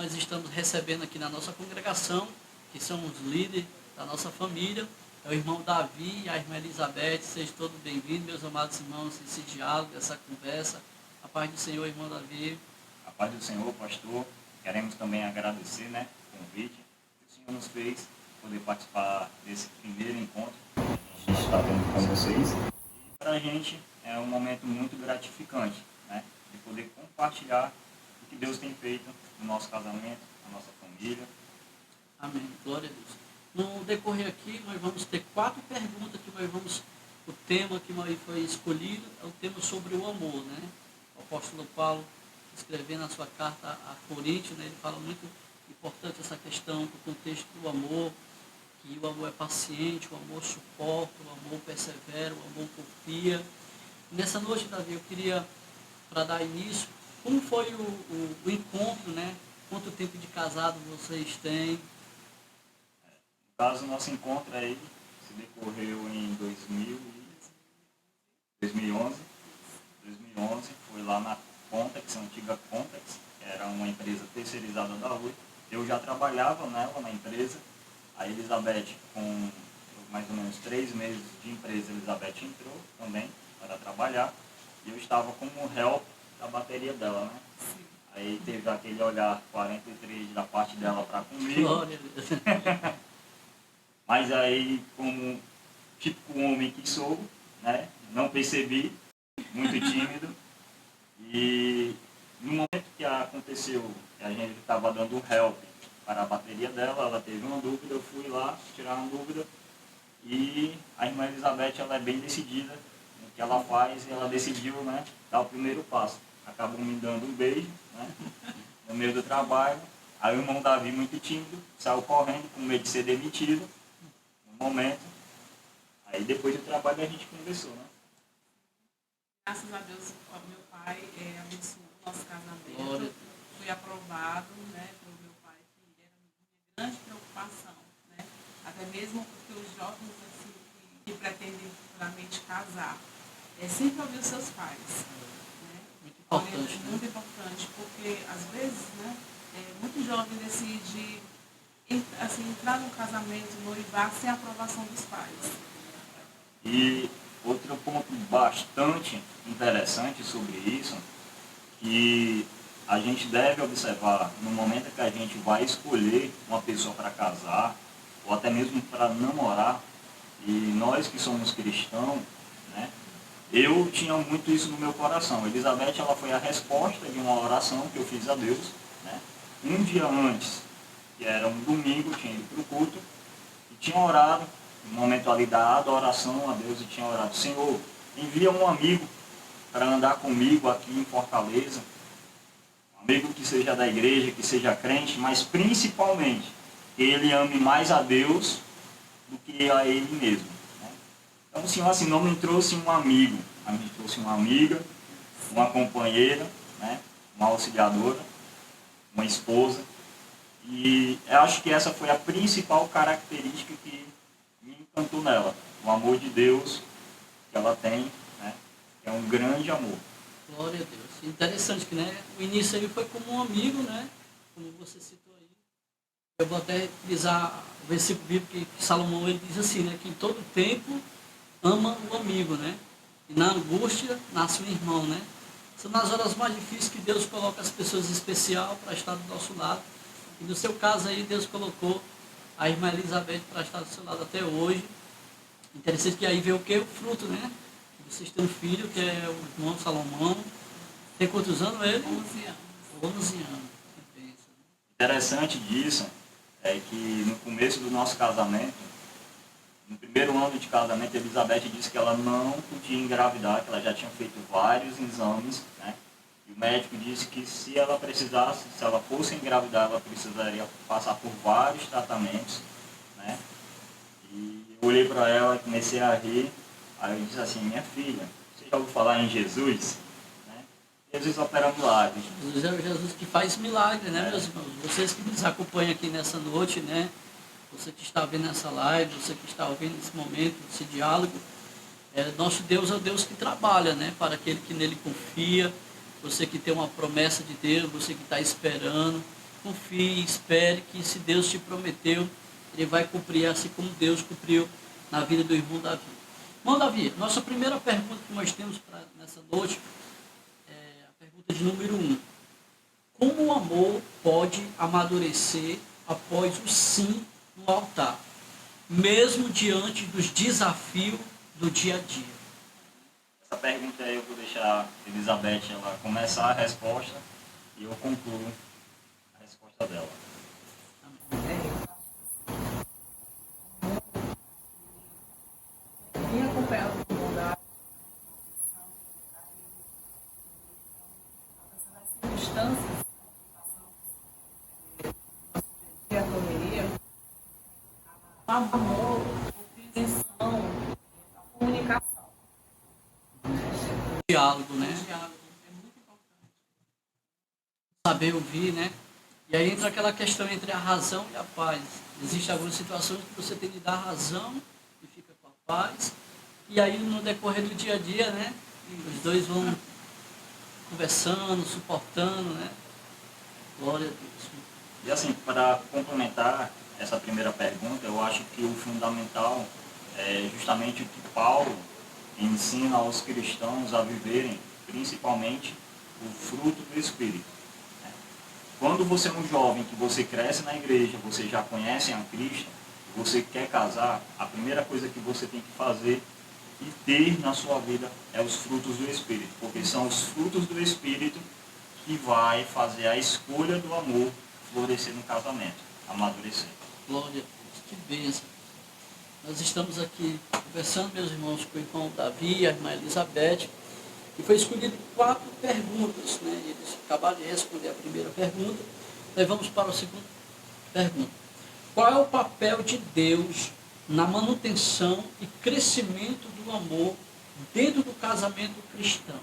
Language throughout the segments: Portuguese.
nós estamos recebendo aqui na nossa congregação, que são os líderes da nossa família, é o irmão Davi e a irmã Elizabeth. Sejam todos bem-vindos, meus amados irmãos, esse diálogo, essa conversa. A paz do Senhor, irmão Davi. A paz do Senhor, pastor. Queremos também agradecer, o convite que o Senhor nos fez poder participar desse primeiro encontro que a gente está tendo com vocês. E para a gente é um momento muito gratificante, de poder compartilhar o que Deus tem feito no nosso casamento, na nossa família. Amém. Glória a Deus. No decorrer aqui, nós vamos ter 4 perguntas o tema que foi escolhido é o tema sobre o amor, O apóstolo Paulo, escrevendo na sua carta a Coríntios, ele fala muito importante essa questão do contexto do amor, que o amor é paciente, o amor suporta, o amor persevera, o amor confia. Nessa noite, Davi, eu queria, para dar início, como foi o encontro, Quanto tempo de casado vocês têm? No caso, o nosso encontro aí se decorreu em 2011. Foi lá na Contex, a antiga Contex, que era uma empresa terceirizada da Oi. Eu já trabalhava nela, na empresa. A Elizabeth, com mais ou menos 3 meses de empresa, a Elizabeth entrou também para trabalhar. E eu estava como help da bateria dela, Sim. Aí teve aquele olhar 43 da parte dela para comigo. Glória a Deus. Mas aí, como típico homem que sou, não percebi, muito tímido. E no momento que aconteceu, que a gente estava dando help para a bateria dela, ela teve uma dúvida, eu fui lá tirar uma dúvida. E a irmã Elizabeth, ela é bem decidida no que ela faz, e ela decidiu, dar o primeiro passo. Acabou me dando um beijo, no meio do trabalho. Aí o irmão Davi, muito tímido, saiu correndo com medo de ser demitido, no momento. Aí depois do trabalho a gente conversou, Graças a Deus, o meu pai abençoou o nosso casamento. Glória. Fui aprovado, pelo meu pai, que era uma grande preocupação, Até mesmo porque os jovens assim, que pretendem futuramente casar, sempre ouvir os seus pais. Muito importante, Muito importante, porque às vezes, muito jovem decide entrar num casamento, noivar, sem a aprovação dos pais. E outro ponto bastante interessante sobre isso, que a gente deve observar no momento que a gente vai escolher uma pessoa para casar, ou até mesmo para namorar, e nós que somos cristãos, eu tinha muito isso no meu coração. Elizabeth, ela foi a resposta de uma oração que eu fiz a Deus, um dia antes, que era um domingo, eu tinha ido para o culto, e tinha orado, no momento ali da adoração a Deus, e tinha orado: Senhor, envia um amigo para andar comigo aqui em Fortaleza, um amigo que seja da igreja, que seja crente, mas principalmente que ele ame mais a Deus do que a ele mesmo. Então o Senhor assim não me trouxe um amigo, mas me trouxe uma amiga, uma companheira, uma auxiliadora, uma esposa. E eu acho que essa foi a principal característica que me encantou nela, o amor de Deus que ela tem, é um grande amor. Glória a Deus. Interessante que o início aí foi como um amigo, como você citou aí. Eu vou até utilizar o versículo bíblico que Salomão ele diz assim, que em todo tempo ama o amigo, E na angústia nasce o irmão, São nas horas mais difíceis que Deus coloca as pessoas especiais para estar do nosso lado. E no seu caso aí, Deus colocou a irmã Elizabeth para estar do seu lado até hoje. Interessante que aí vê o que? O fruto, Vocês têm um filho que é o irmão Salomão. Tem quantos anos ele? 11 anos. 11 anos. Que pensa, Interessante disso é que no começo do nosso casamento, no primeiro ano de casamento, a Elizabeth disse que ela não podia engravidar, que ela já tinha feito vários exames, E o médico disse que se ela precisasse, se ela fosse engravidar, ela precisaria passar por vários tratamentos, E eu olhei para ela e comecei a rir. Aí eu disse assim: minha filha, você já ouviu falar em Jesus? Jesus opera milagres. Jesus é o Jesus que faz milagre, meus irmãos? Vocês que nos acompanham aqui nessa noite, Você que está vendo essa live, você que está ouvindo esse momento, esse diálogo, nosso Deus é o Deus que trabalha, para aquele que nele confia, você que tem uma promessa de Deus, você que está esperando. confie, espere que se Deus te prometeu, Ele vai cumprir, assim como Deus cumpriu na vida do irmão Davi. Irmão Davi, nossa primeira pergunta que nós temos nessa noite é a pergunta de número 1. Como o amor pode amadurecer após o sim no altar, mesmo diante dos desafios do dia a dia? Essa pergunta aí eu vou deixar a Elizabeth ela começar a resposta e eu concluo a resposta dela. Quem acompanha o mundo das circunstâncias, a correria, o amor, a compreensão, a comunicação. Diálogo, né? O diálogo é muito importante. Saber ouvir, né? E aí entra aquela questão entre a razão e a paz. Existem algumas situações que você tem que dar razão e fica com a paz. E aí no decorrer do dia a dia, né? Os dois vão conversando, suportando, né? Glória a Deus. E assim, para complementar essa primeira pergunta, eu acho que o fundamental é justamente o que Paulo ensina aos cristãos a viverem, principalmente o fruto do Espírito. Quando você é um jovem que você cresce na igreja, você já conhece a Cristo, você quer casar, a primeira coisa que você tem que fazer e ter na sua vida é os frutos do Espírito, porque são os frutos do Espírito que vai fazer a escolha do amor florescer no casamento, amadurecer. Glória a Deus. Que bênção. Nós estamos aqui conversando, meus irmãos, com o irmão Davi e a irmã Elizabeth, e foi escolhido 4 perguntas, né? Eles acabaram de responder a primeira pergunta. Nós vamos para a segunda pergunta. Qual é o papel de Deus na manutenção e crescimento do amor dentro do casamento cristão?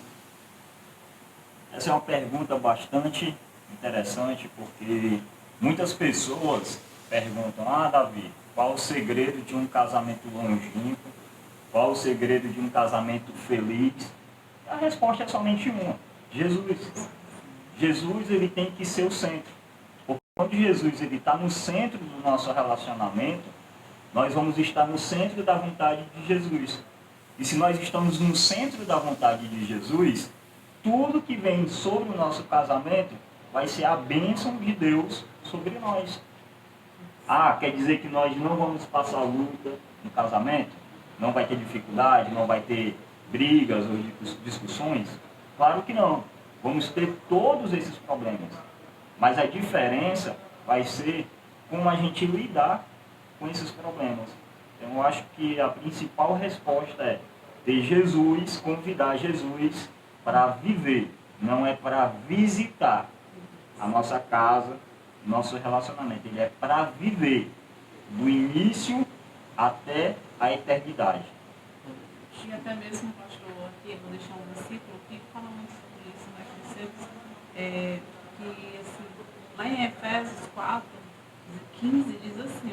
Essa é uma pergunta bastante interessante, porque muitas pessoas perguntam: Davi, qual o segredo de um casamento longínquo? Qual o segredo de um casamento feliz? A resposta é somente uma: Jesus. Jesus, ele tem que ser o centro. Porque quando Jesus está no centro do nosso relacionamento, nós vamos estar no centro da vontade de Jesus. E se nós estamos no centro da vontade de Jesus, tudo que vem sobre o nosso casamento vai ser a bênção de Deus sobre nós. Quer dizer que nós não vamos passar luta no casamento? Não vai ter dificuldade? Não vai ter brigas ou discussões? Claro que não. Vamos ter todos esses problemas. Mas a diferença vai ser como a gente lidar com esses problemas. Então eu acho que a principal resposta é ter Jesus, convidar Jesus para viver, não é para visitar a nossa casa, nosso relacionamento. Ele é para viver, do início até a eternidade. E até mesmo, pastor, aqui eu vou deixar um versículo que fala muito sobre isso, né? Que assim, lá em Efésios 4, 15, diz assim,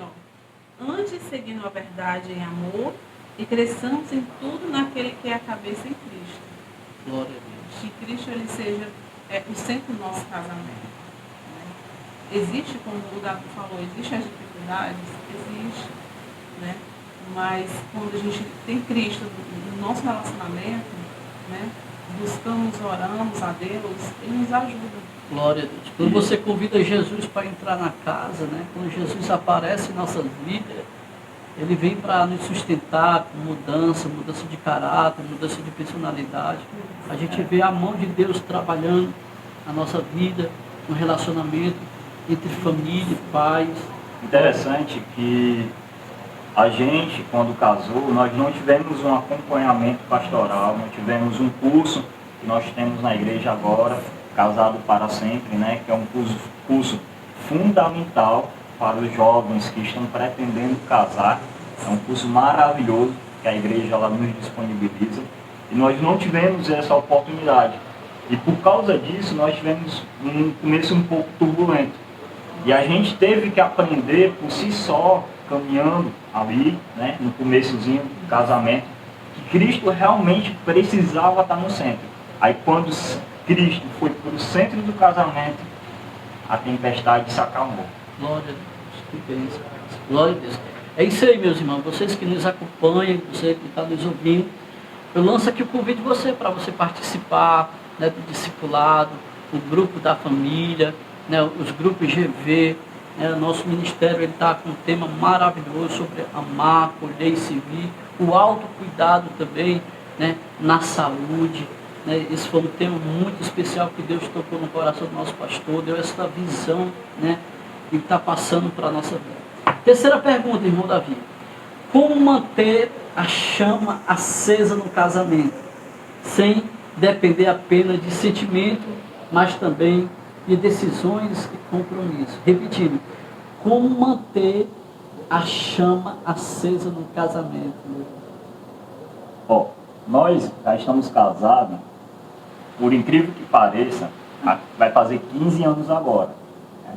antes seguindo a verdade em amor e cresçamos em tudo naquele que é a cabeça em Cristo. Glória a Deus. Que Cristo ele seja o centro do nosso casamento. Né? Existe, como o Davi falou, existem as dificuldades? Existe, né? Mas quando a gente tem Cristo no nosso relacionamento, né? Buscamos, oramos a Deus, Ele nos ajuda. Glória a Deus. Quando você convida Jesus para entrar na casa, né? Quando Jesus aparece em nossas vidas, Ele vem para nos sustentar com mudança de caráter, mudança de personalidade. A gente vê a mão de Deus trabalhando na nossa vida, no relacionamento entre família, pais. Interessante que a gente, quando casou, nós não tivemos um acompanhamento pastoral, não tivemos um curso que nós temos na igreja agora, Casado para Sempre, né? Que é um curso fundamental para os jovens que estão pretendendo casar. É um curso maravilhoso que a igreja ela nos disponibiliza. E nós não tivemos essa oportunidade. E por causa disso, nós tivemos um começo um pouco turbulento. E a gente teve que aprender por si só, caminhando ali, né, no começozinho do casamento, que Cristo realmente precisava estar no centro. Aí quando Cristo foi para o centro do casamento, a tempestade se acalmou. Glória a Deus, que bênção. Glória a Deus. É isso aí, meus irmãos. Vocês que nos acompanham, você que está nos ouvindo, eu lanço aqui o convite de você para você participar, né, do discipulado, o grupo da família, né, os grupos GV. Né, nosso ministério está com um tema maravilhoso sobre amar, acolher e servir, o autocuidado também, né, na saúde. Né, esse foi um tema muito especial que Deus tocou no coração do nosso pastor, deu essa visão, né, que está passando para a nossa vida. Terceira pergunta, irmão Davi. Como manter a chama acesa no casamento, sem depender apenas de sentimento, mas também de decisões e compromissos? Repetindo, como manter a chama acesa no casamento? Ó, nós já estamos casados, por incrível que pareça, vai fazer 15 anos agora. Né?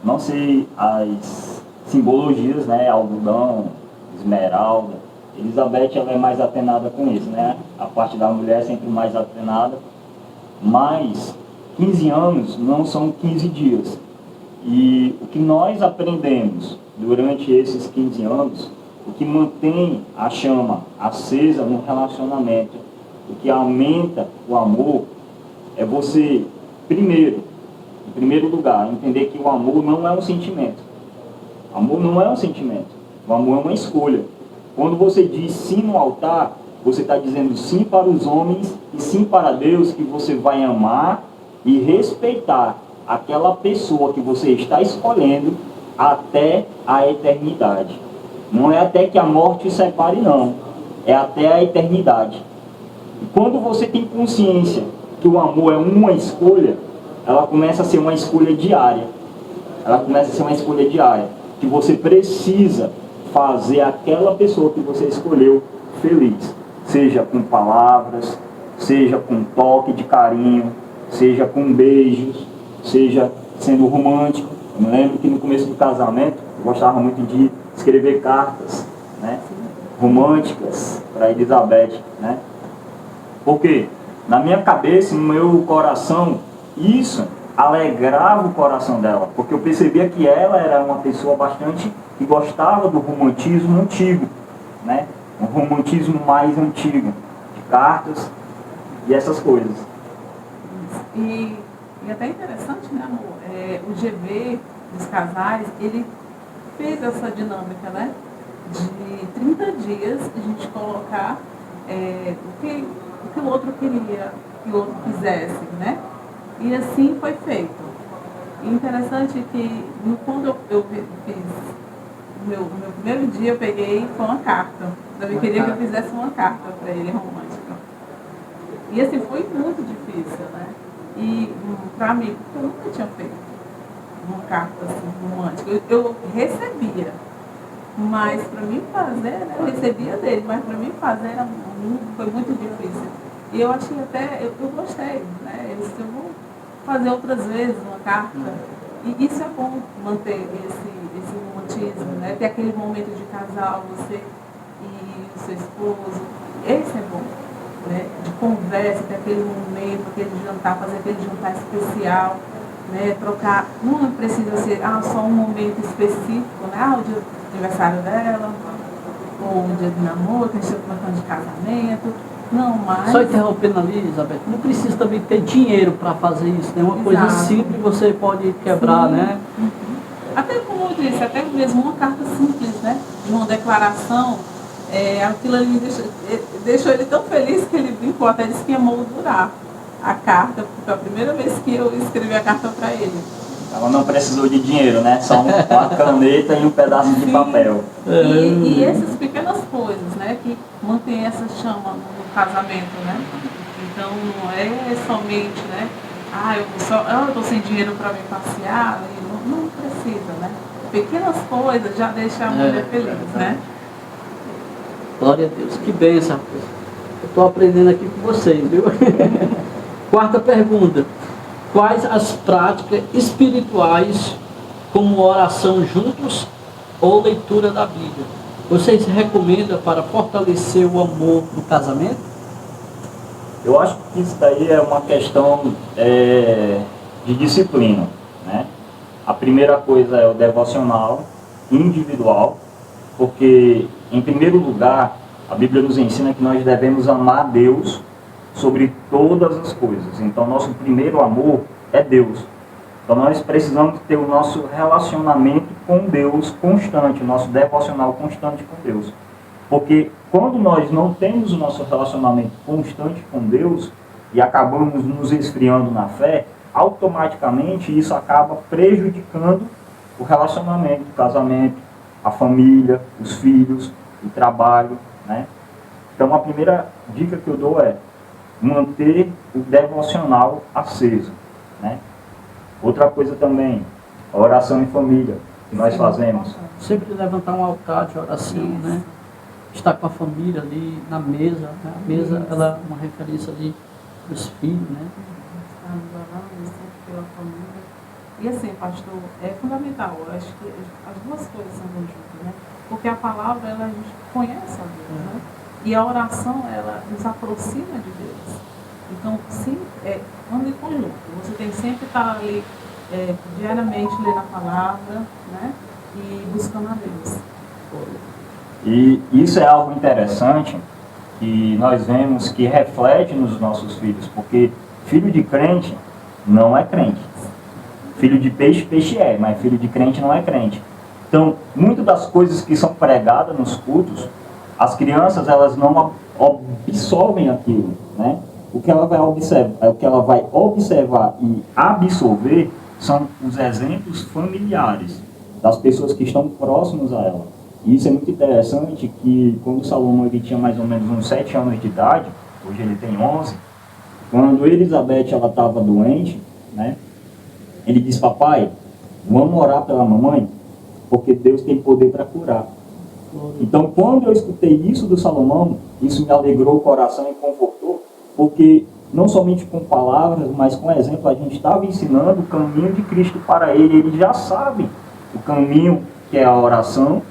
Não sei as simbologias, né? Algodão, esmeralda. Elizabeth, ela é mais atenada com isso, né? A parte da mulher é sempre mais atenada. Mas 15 anos não são 15 dias. E o que nós aprendemos durante esses 15 anos, o que mantém a chama acesa no relacionamento, o que aumenta o amor, é você, em primeiro lugar, entender que o amor não é um sentimento. O amor não é um sentimento. O amor é uma escolha. Quando você diz sim no altar, você está dizendo sim para os homens e sim para Deus, que você vai amar e respeitar aquela pessoa que você está escolhendo até a eternidade. Não é até que a morte os separe, não. É até a eternidade. E quando você tem consciência que o amor é uma escolha, ela começa a ser uma escolha diária. Ela começa a ser uma escolha diária. Que você precisa fazer aquela pessoa que você escolheu feliz. Seja com palavras, seja com toque de carinho, seja com beijos, seja sendo romântico. Eu me lembro que no começo do casamento, eu gostava muito de escrever cartas, né, românticas para Elizabeth, né? Porque na minha cabeça, no meu coração, isso alegrava o coração dela, porque eu percebia que ela era uma pessoa bastante que gostava do romantismo antigo, né? Um romantismo mais antigo, de cartas e essas coisas. E até interessante, né, amor? O GV dos casais, ele fez essa dinâmica, né? De 30 dias a gente colocar o que o outro queria que o outro fizesse, né? E assim foi feito. E interessante que quando eu fiz o meu primeiro dia, eu peguei foi uma carta. Eu queria que eu fizesse uma carta para ele romântica. E assim, foi muito difícil, né? E para mim, porque eu nunca tinha feito uma carta assim, romântica. Eu recebia, mas para mim fazer, né? Eu recebia dele, mas para mim fazer foi muito difícil. E eu achei até, eu gostei, né? Eu vou fazer outras vezes uma carta. E isso é bom, manter esse romantismo, né? Ter aquele momento de casal, você e o seu esposo. Esse é bom, né? De conversa, ter aquele momento, aquele jantar, fazer aquele jantar especial, né? Trocar, não precisa ser só um momento específico, né? O dia do aniversário dela, ou o dia de namoro, que a gente está marcando de casamento. Não, mas... Só interrompendo ali, Elizabeth, não precisa também ter dinheiro para fazer isso, né? Uma coisa simples você pode quebrar, né? Uhum. Até como eu disse, até mesmo uma carta simples, né? De uma declaração, aquilo ali deixou ele tão feliz que ele brincou, até disse que ia moldurar a carta, porque foi a primeira vez que eu escrevi a carta para ele. Ela não precisou de dinheiro, né? Só uma caneta e um pedaço de papel. E essas pequenas coisas, né? Que mantém essa chama no casamento, né? Então não é somente, né? Eu estou sem dinheiro para me passear. Não precisa, né? Pequenas coisas já deixam a mulher feliz, né? Glória a Deus. Que bênção, rapaz. Eu estou aprendendo aqui com vocês, viu? Quarta pergunta. Quais as práticas espirituais, como oração juntos ou leitura da Bíblia, vocês recomendam para fortalecer o amor no casamento? Eu acho que isso daí é uma questão de disciplina, né? A primeira coisa é o devocional individual, porque, em primeiro lugar, a Bíblia nos ensina que nós devemos amar a Deus sobre todas as coisas. Então, nosso primeiro amor é Deus. Então, nós precisamos ter o nosso relacionamento com Deus constante, o nosso devocional constante com Deus. Porque quando nós não temos o nosso relacionamento constante com Deus e acabamos nos esfriando na fé, automaticamente isso acaba prejudicando o relacionamento, o casamento, a família, os filhos, o trabalho, né? Então, a primeira dica que eu dou é manter o devocional aceso, né? Outra coisa também, a oração em família, que nós fazemos. Sempre levantar um altar de oração, né? Estar com a família ali na mesa, né? A mesa, ela é uma referência ali para os filhos, né? Estamos orando sempre pela família. E assim, pastor, é fundamental. Eu acho que as duas coisas andam juntas, né? Porque a palavra, ela, a gente conhece a Deus, né? E a oração, ela nos aproxima de Deus. Então, sim, anda em conjunto. Você tem sempre que estar ali diariamente lendo a palavra, né? E buscando a Deus. E isso é algo interessante que nós vemos que reflete nos nossos filhos, porque filho de crente não é crente. Filho de peixe, peixe é, mas filho de crente não é crente. Então, muitas das coisas que são pregadas nos cultos, as crianças, elas não absorvem aquilo, né? O que ela vai observar e absorver são os exemplos familiares das pessoas que estão próximas a ela. E isso é muito interessante, que quando Salomão ele tinha mais ou menos uns 7 anos de idade, hoje ele tem 11, quando Elizabeth estava doente, né? Ele disse: papai, vamos orar pela mamãe, porque Deus tem poder para curar. Então, quando eu escutei isso do Salomão, isso me alegrou o coração e confortou, porque não somente com palavras, mas com exemplo, a gente estava ensinando o caminho de Cristo para ele. Ele já sabe o caminho que é a oração,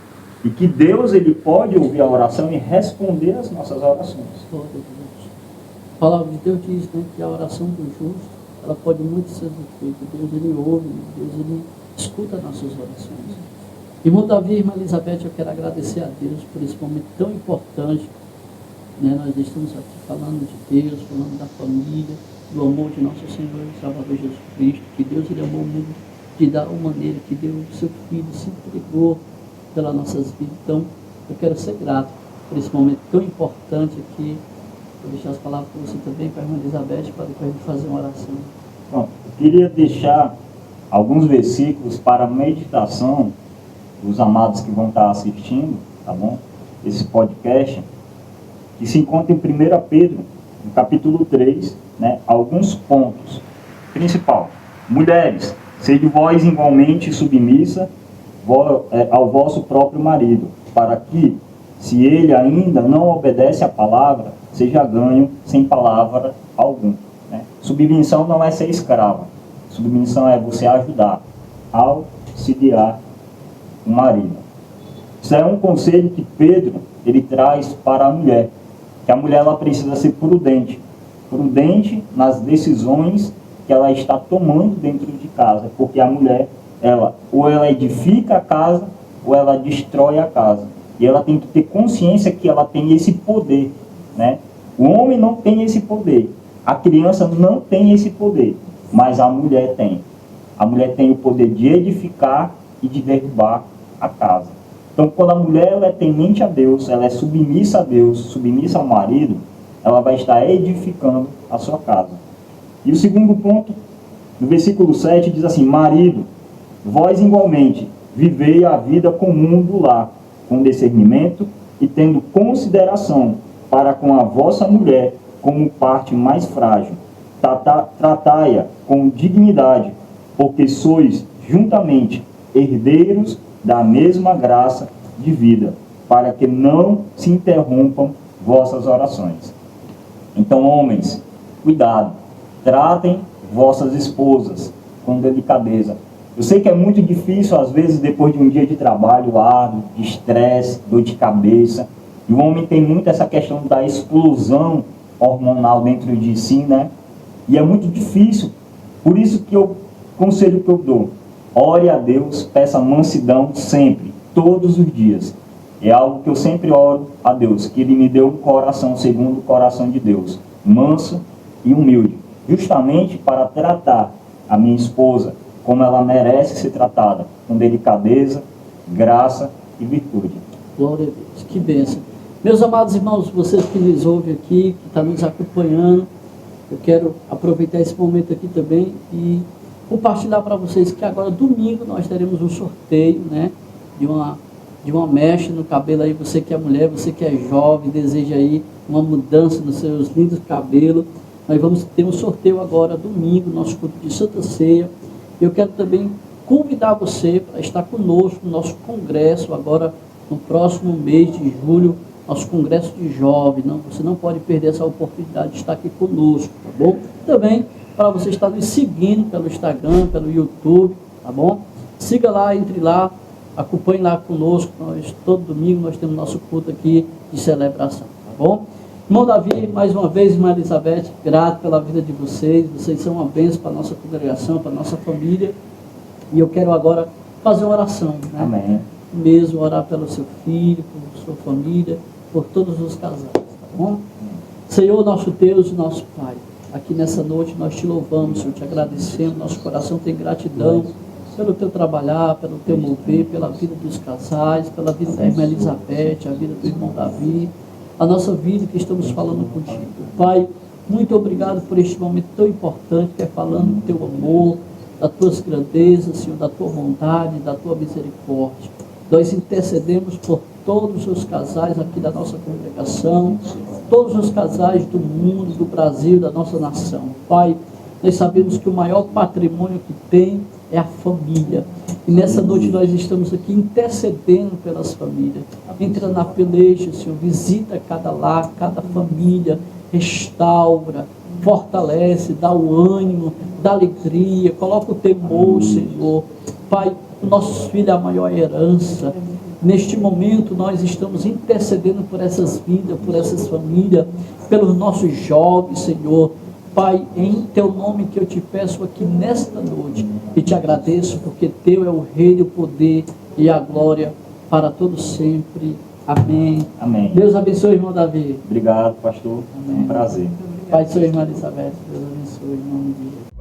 e que Deus ele pode ouvir a oração e responder às nossas orações. A palavra de Deus diz, né, que a oração do justo, ela pode muito ser feita. Deus ele ouve, Deus ele escuta nossas orações. Irmão Davi, irmã Elizabeth, eu quero agradecer a Deus por esse momento tão importante, né? Nós estamos aqui falando de Deus, falando da família, do amor de nosso Senhor e Salvador Jesus Cristo, que Deus ele amou o mundo de tal maneira que deu o seu Filho, se entregou pelas nossas vidas. Então, eu quero ser grato por esse momento tão importante aqui. Vou deixar as palavras para você também, para a irmã Elizabeth, para depois a gente fazer uma oração. Bom, eu queria deixar alguns versículos para meditação dos amados que vão estar assistindo, tá bom? Esse podcast, que se encontra em 1 Pedro, no capítulo 3, né? Alguns pontos. Principal: mulheres, sede vós igualmente submissa ao vosso próprio marido, para que, se ele ainda não obedece à palavra, seja ganho sem palavra alguma. Né? Submissão não é ser escravo. Submissão é você ajudar, auxiliar o marido. Isso é um conselho que Pedro ele traz para a mulher, que a mulher ela precisa ser prudente nas decisões que ela está tomando dentro de casa, porque a mulher ou ela edifica a casa ou ela destrói a casa, e ela tem que ter consciência que ela tem esse poder, né? O homem não tem esse poder, a criança não tem esse poder, mas a mulher tem. A mulher tem o poder de edificar e de derrubar a casa. Então, quando a mulher ela é temente a Deus, ela é submissa a Deus, submissa ao marido, ela vai estar edificando a sua casa. E o segundo ponto, no versículo 7, diz assim: marido, vós igualmente vivei a vida comum do lar, com discernimento e tendo consideração para com a vossa mulher como parte mais frágil. Tratai-a com dignidade, porque sois juntamente herdeiros da mesma graça de vida, para que não se interrompam vossas orações. Então, homens, cuidado, tratem vossas esposas com delicadeza. Eu sei que é muito difícil, às vezes, depois de um dia de trabalho árduo, de estresse, dor de cabeça, e o homem tem muito essa questão da explosão hormonal dentro de si, né? E é muito difícil. Por isso que o conselho que eu dou, ore a Deus, peça mansidão sempre, todos os dias. É algo que eu sempre oro a Deus, que Ele me dê um coração segundo o coração de Deus, manso e humilde, justamente para tratar a minha esposa como ela merece ser tratada, com delicadeza, graça e virtude. Glória a Deus, que bênção. Meus amados irmãos, vocês que nos ouvem aqui, que estão nos acompanhando, eu quero aproveitar esse momento aqui também e compartilhar para vocês que agora, domingo, nós teremos um sorteio, né, de uma mecha no cabelo aí, você que é mulher, você que é jovem, deseja aí uma mudança nos seus lindos cabelos. Nós vamos ter um sorteio agora, domingo, nosso culto de Santa Ceia. Eu quero também convidar você para estar conosco no nosso congresso, agora no próximo mês de julho, nosso congresso de jovens. Não, você não pode perder essa oportunidade de estar aqui conosco, tá bom? Também para você estar nos seguindo pelo Instagram, pelo YouTube, tá bom? Siga lá, entre lá, acompanhe lá conosco. Todo domingo nós temos nosso culto aqui de celebração, tá bom? Irmão Davi, mais uma vez, irmã Elizabeth, grato pela vida de vocês. Vocês são uma bênção para a nossa congregação, para a nossa família. E eu quero agora fazer uma oração, né? Amém. Mesmo orar pelo seu filho, por sua família, por todos os casais, tá bom? Senhor, nosso Deus e nosso Pai, aqui nessa noite nós te louvamos, Senhor, te agradecemos. Nosso coração tem gratidão pelo teu trabalhar, pelo teu mover, pela vida dos casais, pela vida da irmã Elizabeth, a vida do irmão Davi, a nossa vida que estamos falando contigo. Pai, muito obrigado por este momento tão importante, que é falando do teu amor, das tuas grandezas, Senhor, da tua bondade, da tua misericórdia. Nós intercedemos por todos os casais aqui da nossa congregação, todos os casais do mundo, do Brasil, da nossa nação. Pai, nós sabemos que o maior patrimônio que tem é a família. E nessa noite nós estamos aqui intercedendo pelas famílias. Entra na peleja, Senhor, visita cada lar, cada família, restaura, fortalece, dá o ânimo, dá alegria, coloca o temor, Senhor. Pai, nossos filhos é a maior herança. Neste momento nós estamos intercedendo por essas vidas, por essas famílias, pelos nossos jovens, Senhor. Pai, em teu nome que eu te peço aqui nesta noite, e te agradeço porque teu é o reino, o poder e a glória para todos sempre. Amém. Amém. Deus abençoe, irmão Davi. Obrigado, pastor. Amém. É um prazer. Pai, sua irmã Elizabeth, Deus abençoe, em nome de Jesus.